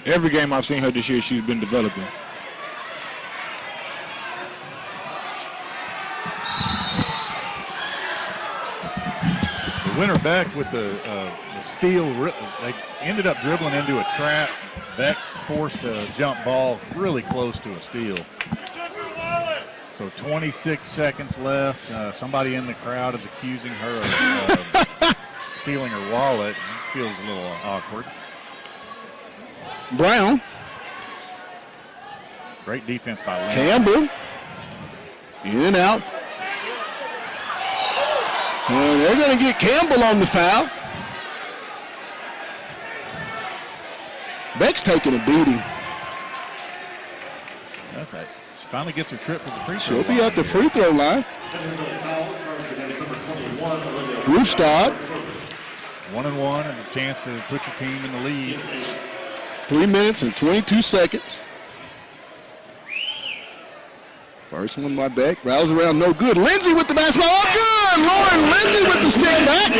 Every game I've seen her this year, she's been developing. Winner Beck with the steal. They ended up dribbling into a trap. Beck forced a jump ball really close to a steal. So 26 seconds left. Somebody in the crowd is accusing her of stealing her wallet. It feels a little awkward. Brown. Great defense by Lynn. Campbell. In and out. And they're going to get Campbell on the foul. Beck's taking a beating. Okay. She finally gets her trip to the free throw She'll line be at the here. free throw line. Roofstad. 1-1 and a chance to put your team in the lead. 3 minutes and 22 seconds. First one by Beck. Rouse around, no good. Lindsay with the basketball. Oh, good! Lauren Lindsay with the stick back.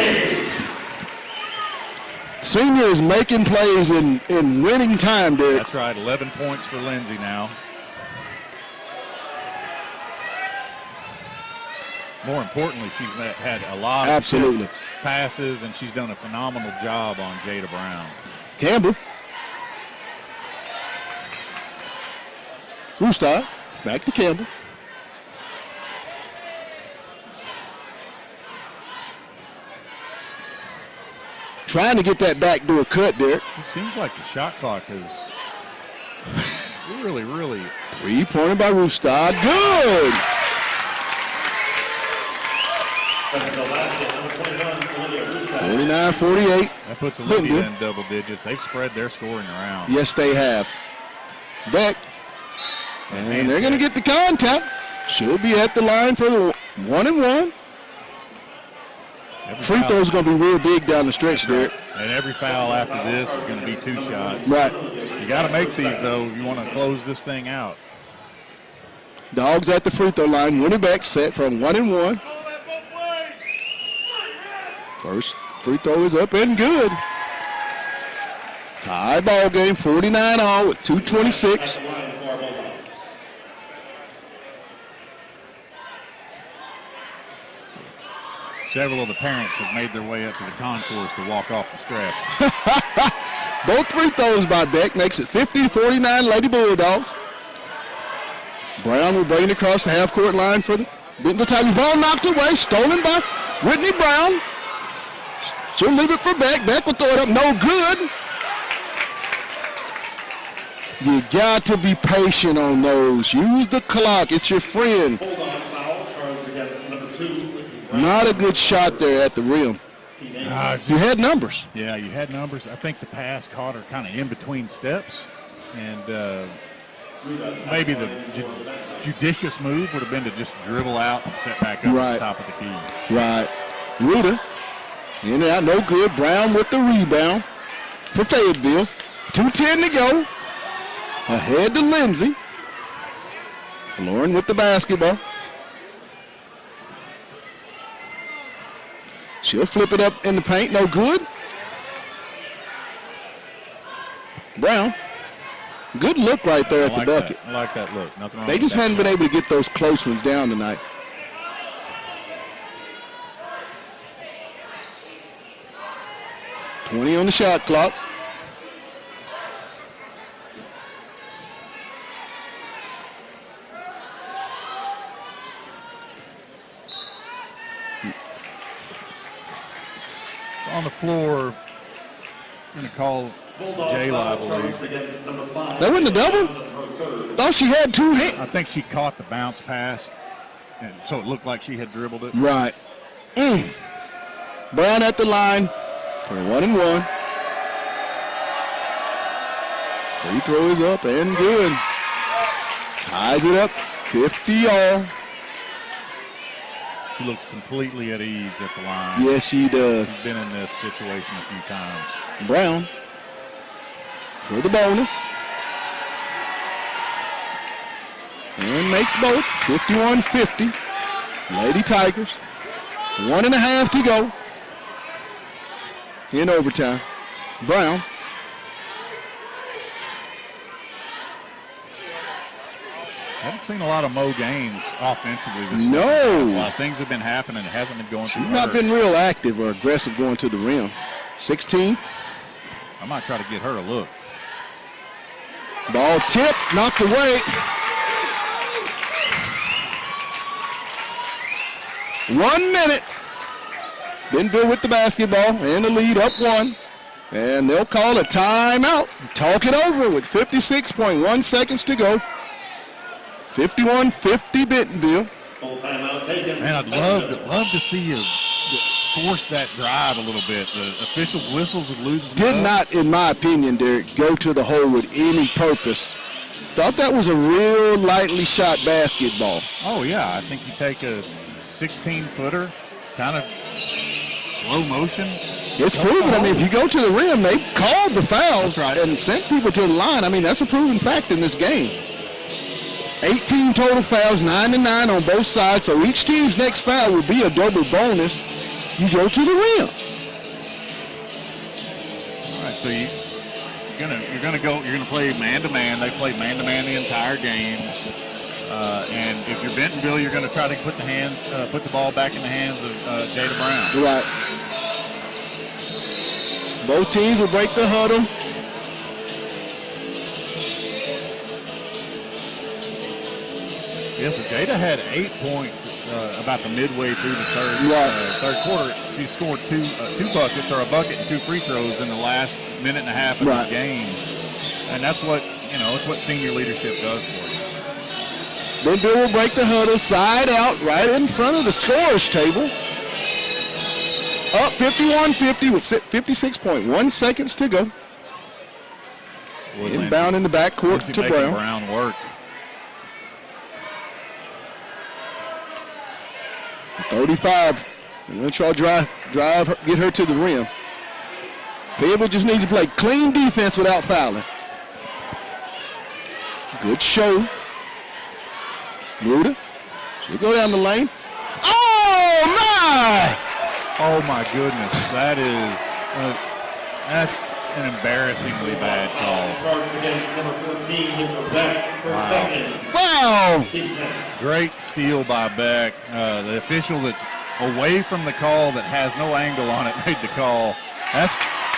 Senior is making plays in winning time, Derek. That's right. 11 points for Lindsay now. More importantly, she's had a lot of Absolutely. passes, and she's done a phenomenal job on Jada Brown. Campbell. Roofstad. Back to Campbell. Trying to get that backdoor cut, Derek. It seems like the shot clock is really 3-pointer by Roofstad. Good. Bentonville basket, number 21, Olivia Rusnak. 49-48. That puts Olivia Bentonville. in double digits. They've spread their scoring around. Yes, they have. Beck. And they're going to get the contact. She'll be at the line for the 1-and-1. Free throw's going to be real big down the stretch there. And every foul after this is going to be 2 shots. Right. You got to make these, though, if you want to close this thing out. Dogs at the free throw line. Winnie Beck set from 1-and-1. First free throw is up and good. Tie ball game, 49-all with 2:26. Several of the parents have made their way up to the concourse to walk off the stress. Both free throws by Beck makes it 50-49 Lady Bulldogs. Brown will bring it across the half-court line for the Bentonville Tigers. Ball knocked away, stolen by Whitney Brown. She'll leave it for Beck. Beck will throw it up, no good. You got to be patient on those. Use the clock. It's your friend. Hold on, foul charged against number 2, Whitney Brown. Not a good shot there at the rim. You had numbers. Yeah, you had numbers. I think the pass caught her kind of in between steps. And maybe the judicious move would have been to just dribble out and set back up at the top of the key. Right. Ruda. In and out, no good. Brown with the rebound for Fayetteville. 2:10 to go. Ahead to Lindsay. Lauren with the basketball. She'll flip it up in the paint. No good. Brown. Good look right there at the bucket. I like that look. Nothing wrong They with just that hadn't been shot. able to get those close ones down tonight. $20 on the shot clock. On the floor, I'm going to call Jayla, I believe. That wasn't a double? Thought she had 2 hands. I think she caught the bounce pass, and so it looked like she had dribbled it. Right. Brown at the line for 1-and-1. Free throw is up and good. Ties it up, 50-all. She looks completely at ease at the line. Yes, she does. She's been in this situation a few times. Brown for the bonus. And makes both, 51-50. Lady Tigers, 1.5 to go in overtime. Brown. Haven't seen a lot of Mo Gaines offensively this season. No. A lot of things have been happening. It hasn't been going through She's not her. been real active or aggressive going to the rim. 16. I might try to get her a look. Ball tipped, knocked away. 1 minute. Bentonville with the basketball and the lead up 1. And they'll call a timeout. Talk it over with 56.1 seconds to go. 51-50 Bentonville. Full timeout taken. Man, I'd love to see you force that drive a little bit. The officials' whistles of losing. Did not, in my opinion, Derek, go to the hole with any purpose. Thought that was a real lightly shot basketball. Oh, yeah. I think you take a 16-footer, kind of slow motion. It's proven. I mean, if you go to the rim, they called the fouls and sent people to the line. I mean, that's a proven fact in this game. 18 total fouls, 9-9 on both sides. So each team's next foul would be a double bonus. You go to the rim. All right, so you're gonna play man-to-man. They play man-to-man the entire game. And if you're Bentonville, you're going to try to put the ball back in the hands of Jada Brown. Right. Both teams will break the huddle. Yeah, so Jada had 8 points about the midway through the third quarter. She scored two buckets, or a bucket and 2 free throws in the last minute and a half of the game. And that's what, it's what senior leadership does for you. Bentonville will break the huddle, side out, right in front of the scorer's table. up 51-50 with 56.1 seconds to go. Inbound in the backcourt to Brown. Brown work. 35. I'm going to try to drive, get her to the rim. Fayetteville just needs to play clean defense without fouling. Good show. Ruda. She'll go down the lane. Oh, my! Oh, my goodness. That's an embarrassingly bad call. Wow. Great steal by Beck. The official that's away from the call that has no angle on it made the call.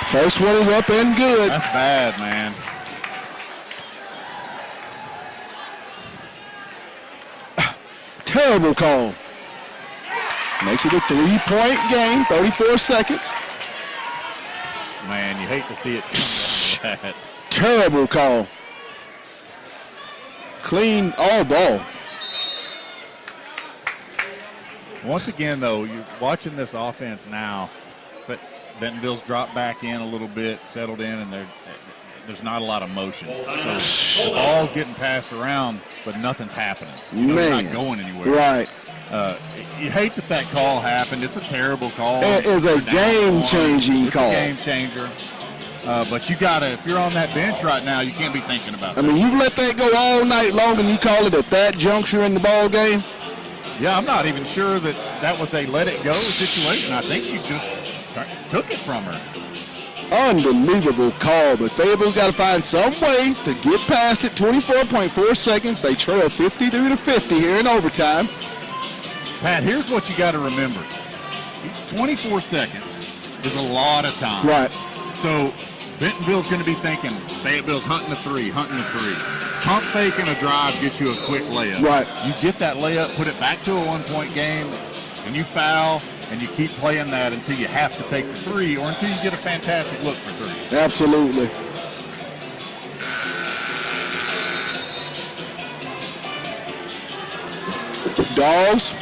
First one is up and good. That's bad, man. Terrible call. Makes it a 3-point game, 34 seconds. Man, you hate to see it come down to that. Terrible call. Clean all ball. Once again, though, you're watching this offense now, but Bentonville's dropped back in a little bit, settled in, and there's not a lot of motion. So the ball's getting passed around, but nothing's happening. It's not going anywhere. Right. You hate that call happened. It's a terrible call. It is a game-changing call. It's a game changer. But you got to, if you're on that bench right now, you can't be thinking about that. I mean, you've let that go all night long, and you call it at that juncture in the ball game? Yeah, I'm not even sure that was a let-it-go situation. I think she just took it from her. Unbelievable call, but Fayetteville's got to find some way to get past it. 24.4 seconds. They trail 53-50 here in overtime. Pat, here's what you got to remember. 24 seconds is a lot of time. Right. So Bentonville's going to be thinking, Fayetteville's hunting a three. Pump fake and a drive gets you a quick layup. Right. You get that layup, put it back to a one-point game, and you foul, and you keep playing that until you have to take the three or until you get a fantastic look for three. Absolutely. Dogs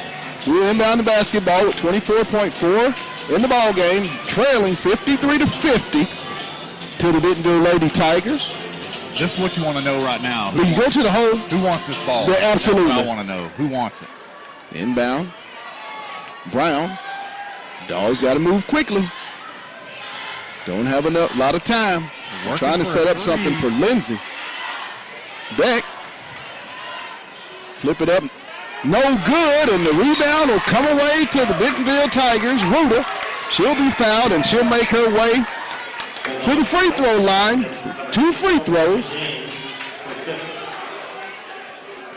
will inbound the basketball with 24.4 in the ball game, trailing 53-50 to the Bentonville Lady Tigers. This is what you want to know right now. When you go to the hole, who wants this ball? Yeah, absolutely. That's what I want to know. Who wants it? Inbound. Brown. Dogs got to move quickly. Don't have a lot of time. Trying to set up something for Lindsay. Beck. Flip it up. No good, and the rebound will come away to the Bentonville Tigers. Ruda, she'll be fouled, and she'll make her way to the free throw line. 2 free throws.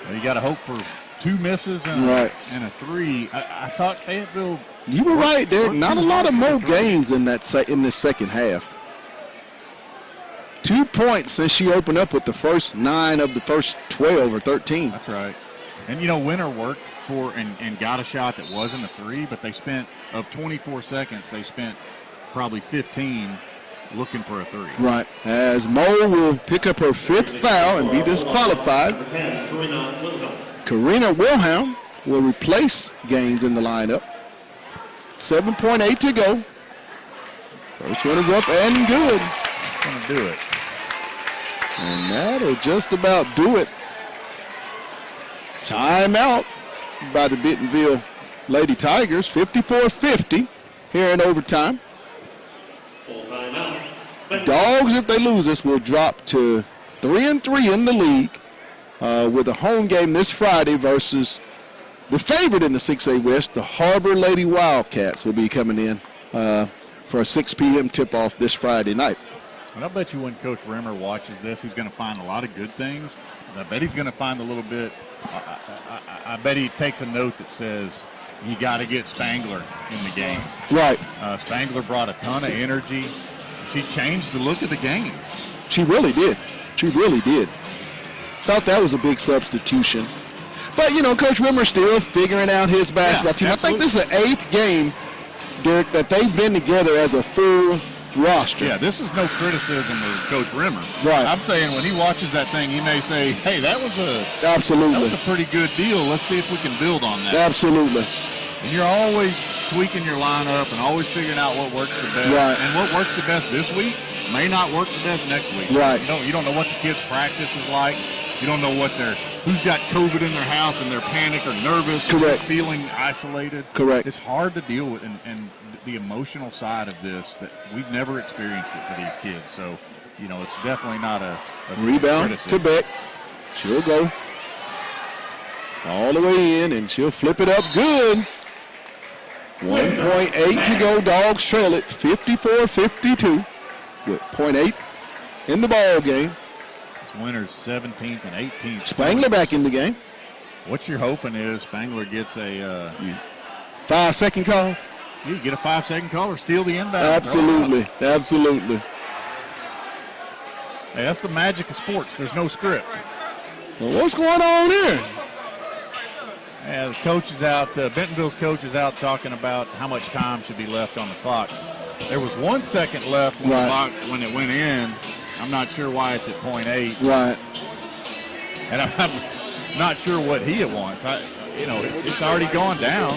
Well, you got to hope for 2 misses and a 3. I thought Fayetteville. You were right there. Not a lot of more gains in this second half. 2 points since she opened up with the first 9 of the first 12 or 13. That's right. And, Winter worked for and got a shot that wasn't a 3, but they spent, of 24 seconds, they spent probably 15 looking for a 3. Right. As Mo will pick up her 5th foul and be disqualified. Karina Wilhelm will replace Gaines in the lineup. 7.8 to go. First one is up and good. Going to do it. And that'll just about do it. Timeout by the Bentonville Lady Tigers, 54-50 here in overtime. Dogs, if they lose this, will drop to 3-3 in the league with a home game this Friday versus the favorite in the 6A West, the Harbor Lady Wildcats, will be coming in for a 6 p.m. tip-off this Friday night. And I bet you when Coach Rimmer watches this, he's going to find a lot of good things. And I bet he's going to find a little bit. I bet he takes a note that says, you got to get Spangler in the game. Right. Spangler brought a ton of energy. She changed the look of the game. She really did. She really did. Thought that was a big substitution. But, Coach Rimmer's still figuring out his basketball team. Absolutely. I think this is the 8th game, Derek, that they've been together as a full roster. Yeah, this is no criticism of Coach Rimmer. Right. I'm saying when he watches that thing, he may say, hey, that was a pretty good deal. Let's see if we can build on that. Absolutely. And you're always tweaking your lineup and always figuring out what works the best. Right. And what works the best this week may not work the best next week. Right. You don't know what the kids' practice is like. You don't know who's got COVID in their house and they're panicked or nervous. Correct. Or feeling isolated. Correct. It's hard to deal with, and the emotional side of this that we've never experienced it for these kids. So, it's definitely not a Rebound criticism. to Beck. She'll go all the way in, and she'll flip it up good. 1.8 to go. Dogs trail it 54-52 with 0.8 in the ball game. It's winners 17th and 18th. Spangler back in the game. What you're hoping is Spangler gets a 5-second call. you get a 5-second call or steal the inbound. Absolutely. Absolutely. Hey, that's the magic of sports. There's no script. Well, what's going on here? Yeah, the coach is out. Bentonville's coach is out talking about how much time should be left on the clock. There was 1 second left when, when it went in. I'm not sure why it's at 0.8. Right. And I'm not sure what he wants. It's already gone down.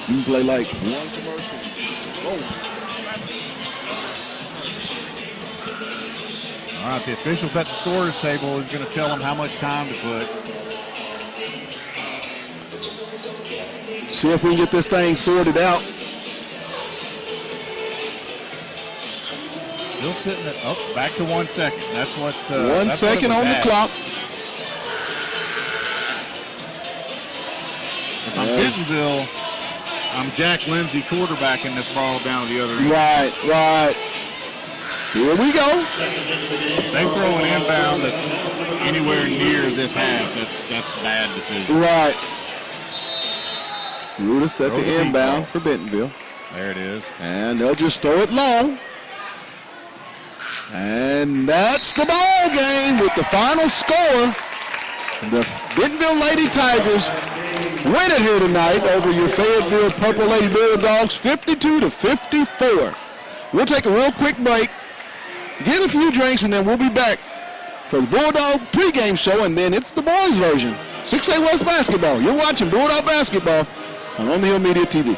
You can play like one commercial. All right, the officials at the scorer's table is going to tell them how much time to put. See if we can get this thing sorted out. Still sitting at back to 1 second. That's what. 1 second on the clock. If I'm Bentonville, I'm Jack Lindsay quarterbacking this ball down the other end. Right. Here we go. They throw an inbound that's anywhere near this half. That's a bad decision. Right. Ruta set the inbound for Bentonville. There it is. And they'll just throw it long. And that's the ball game with the final score. The Bentonville Lady Tigers win it here tonight over your Fayetteville Purple Lady Bulldogs 52-54. We'll take a real quick break, get a few drinks, and then we'll be back for the Bulldog pregame show, and then it's the boys version. 6A West Basketball. You're watching Bulldog Basketball on the Hill Media TV.